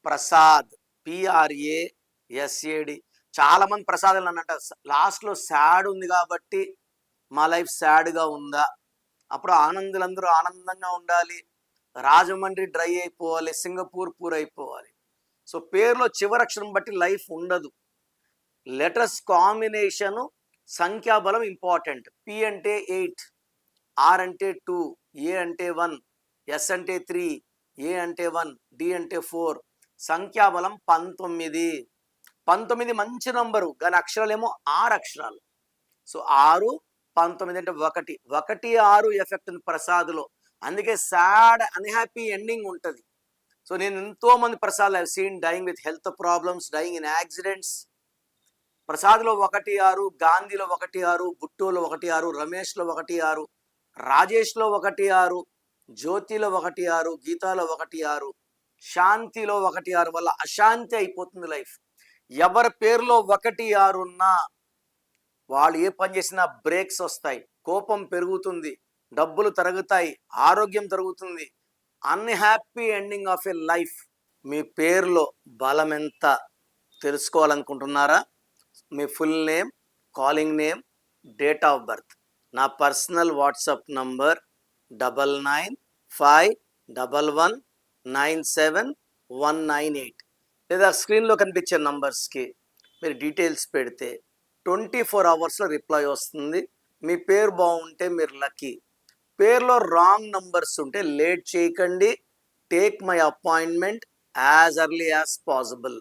Prasad, PRASAD. చాలా మంది ప్రసాదాలు అన్నట్ట లాస్ట్లో సాడ్ ఉంది కాబట్టి మా లైఫ్ సాడ్గా ఉందా, అప్పుడు ఆనందులందరూ ఆనందంగా ఉండాలి, రాజమండ్రి డ్రై అయిపోవాలి, సింగపూర్ పూర్ అయిపోవాలి. సో పేరులో చివరక్షరం బట్టి లైఫ్ ఉండదు. లెటర్స్ కాంబినేషను, సంఖ్యాబలం ఇంపార్టెంట్. P అంటే 8, R అంటే 2, A అంటే 1, S అంటే 3, A అంటే 1, D అంటే 4. సంఖ్యాబలం 19. 19 మంచి నంబరు, కానీ అక్షరాలేమో 6 అక్షరాలు. సో 6, 19 అంటే 1. 1, 6 ఎఫెక్ట్ ఉంది ప్రసాద్లో. అందుకే సాడ్ అన్హ్యాపీ ఎండింగ్ ఉంటుంది. సో నేను ఎంతోమంది Prasad I seen dying with health problems, dying in accidents. ప్రసాద్లో 1, 6, గాంధీలో 1, 6, బుట్టోలో 1, 6, రమేష్లో 1, 6, రాజేష్లో 1, 6, జ్యోతిలో 1, 6, గీతాలో 1, 6, శాంతిలో 1, 6 వల్ల అశాంతి అయిపోతుంది లైఫ్. ఎవరి పేరులో 1, 6 ఉన్నా వాళ్ళు ఏ పని చేసినా బ్రేక్స్ వస్తాయి, కోపం పెరుగుతుంది, డబ్బులు తరుగుతాయి, ఆరోగ్యం తరుగుతుంది. Unhappy ending of a life. మీ పేరులో బలం ఎంత తెలుసుకోవాలనుకుంటున్నారా? మీ full name, calling name, date of birth. నా పర్సనల్ వాట్సాప్ నంబర్ 9951119798, లేదా స్క్రీన్లో కనిపించే నంబర్స్కి మీరు డీటెయిల్స్ పెడితే 24 అవర్స్లో రిప్లై వస్తుంది. మీ పేరు బాగుంటే మీరు లక్కీ. పేరులో రాంగ్ నంబర్స్ ఉంటే లేట్ చేయకండి. Take my appointment as early as possible.